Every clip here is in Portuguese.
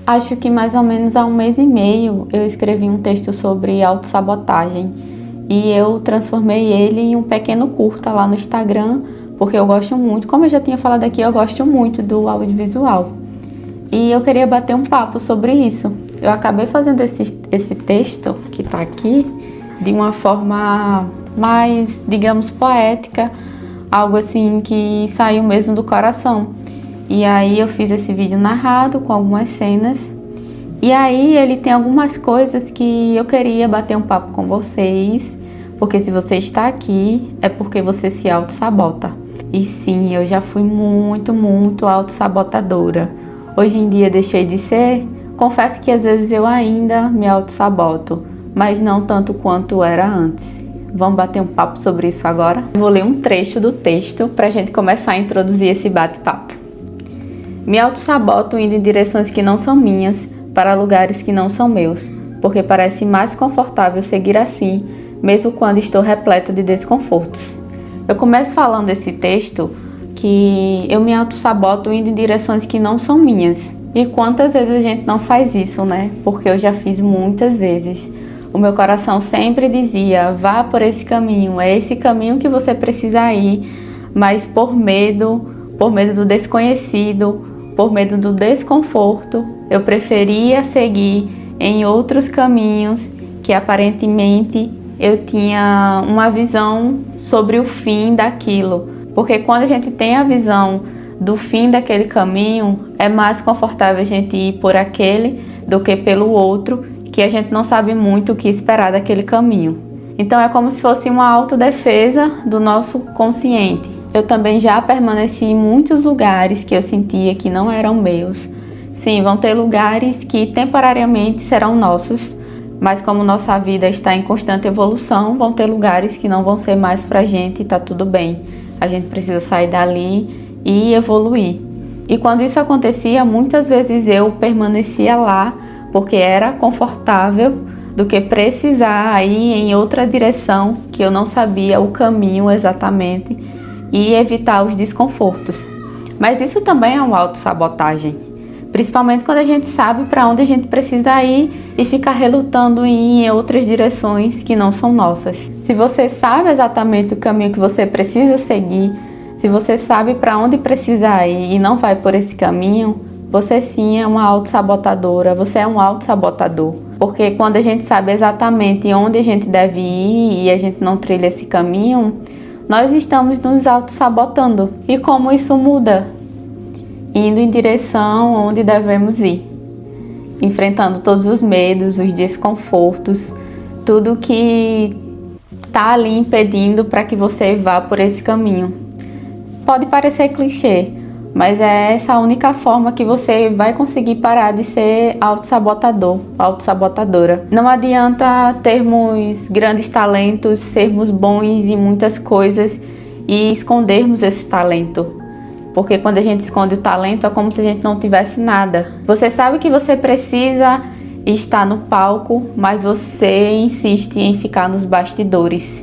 Acho que mais ou menos há 1 mês e meio eu escrevi um texto sobre autossabotagem e eu transformei ele em um pequeno curta lá no Instagram, porque eu gosto muito, como eu já tinha falado aqui, eu gosto muito do audiovisual. E eu queria bater um papo sobre isso. Eu acabei fazendo esse texto que está aqui de uma forma mais, digamos, poética, algo assim que saiu mesmo do coração. E aí eu fiz esse vídeo narrado com algumas cenas. E aí ele tem algumas coisas que eu queria bater um papo com vocês, porque se você está aqui é porque você se autossabota. E sim, eu já fui muito autossabotadora. Hoje em dia deixei de ser. Confesso que às vezes eu ainda me autossaboto, mas não tanto quanto era antes. Vamos bater um papo sobre isso agora? Vou ler um trecho do texto para a gente começar a introduzir esse bate-papo. Me autossaboto indo em direções que não são minhas, para lugares que não são meus, porque parece mais confortável seguir assim, mesmo quando estou repleta de desconfortos. Eu começo falando desse texto que eu me autossaboto indo em direções que não são minhas. E quantas vezes a gente não faz isso, né? Porque eu já fiz muitas vezes. O meu coração sempre dizia, vá por esse caminho, é esse caminho que você precisa ir, mas por medo do desconhecido, por medo do desconforto, eu preferia seguir em outros caminhos que aparentemente eu tinha uma visão sobre o fim daquilo. Porque quando a gente tem a visão do fim daquele caminho, é mais confortável a gente ir por aquele do que pelo outro, que a gente não sabe muito o que esperar daquele caminho. Então é como se fosse uma autodefesa do nosso consciente. Eu também já permaneci em muitos lugares que eu sentia que não eram meus. Sim, vão ter lugares que temporariamente serão nossos, mas como nossa vida está em constante evolução, vão ter lugares que não vão ser mais pra gente e tá tudo bem. A gente precisa sair dali e evoluir. E quando isso acontecia, muitas vezes eu permanecia lá porque era confortável do que precisar ir em outra direção que eu não sabia o caminho exatamente e evitar os desconfortos. Mas isso também é uma autossabotagem, principalmente quando a gente sabe para onde a gente precisa ir e fica relutando em ir em outras direções que não são nossas. Se você sabe exatamente o caminho que você precisa seguir, se você sabe para onde precisa ir e não vai por esse caminho, você sim é uma autossabotadora, você é um autossabotador. Porque quando a gente sabe exatamente onde a gente deve ir e a gente não trilha esse caminho, nós estamos nos autossabotando. E como isso muda? Indo em direção onde devemos ir. Enfrentando todos os medos, os desconfortos, tudo que está ali impedindo para que você vá por esse caminho. Pode parecer clichê, mas é essa a única forma que você vai conseguir parar de ser autossabotador, autossabotadora. Não adianta termos grandes talentos, sermos bons em muitas coisas e escondermos esse talento. Porque quando a gente esconde o talento é como se a gente não tivesse nada. Você sabe que você precisa estar no palco, mas você insiste em ficar nos bastidores.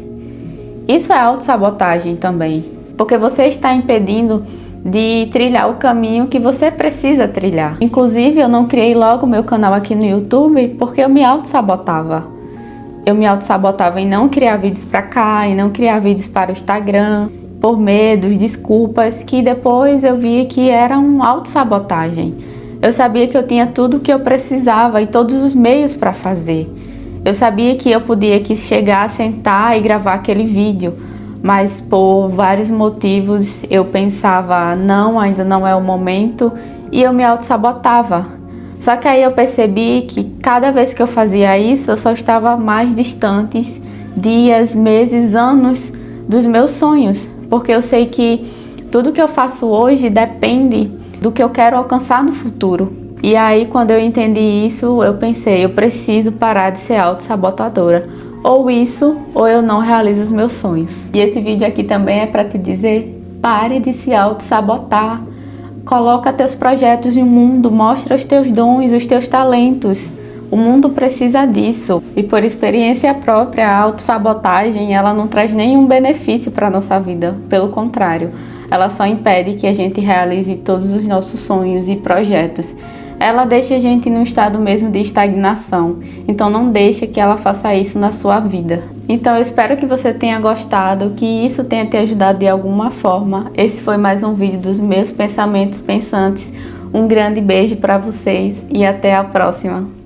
Isso é autossabotagem também. Porque você está impedindo de trilhar o caminho que você precisa trilhar. Inclusive, eu não criei logo meu canal aqui no YouTube porque eu me autossabotava. Eu me autossabotava em não criar vídeos para cá, em não criar vídeos para o Instagram, por medos, desculpas, que depois eu vi que era uma autossabotagem. Eu sabia que eu tinha tudo o que eu precisava e todos os meios para fazer. Eu sabia que eu podia chegar, sentar e gravar aquele vídeo, mas por vários motivos eu pensava, não, ainda não é o momento, e eu me autossabotava. Só que aí eu percebi que cada vez que eu fazia isso, eu só estava mais distante, dias, meses, anos dos meus sonhos, porque eu sei que tudo que eu faço hoje depende do que eu quero alcançar no futuro. E aí quando eu entendi isso, eu pensei, eu preciso parar de ser autossabotadora. Ou isso, ou eu não realizo os meus sonhos. E esse vídeo aqui também é para te dizer, pare de se auto-sabotar. Coloca teus projetos no mundo, mostra os teus dons, os teus talentos. O mundo precisa disso. E por experiência própria, a autossabotagem, ela não traz nenhum benefício para a nossa vida. Pelo contrário, ela só impede que a gente realize todos os nossos sonhos e projetos. ela deixa a gente num estado mesmo de estagnação. Então não deixa que ela faça isso na sua vida. Então eu espero que você tenha gostado, que isso tenha te ajudado de alguma forma. Esse foi mais um vídeo dos meus pensamentos pensantes. Um grande beijo para vocês e até a próxima.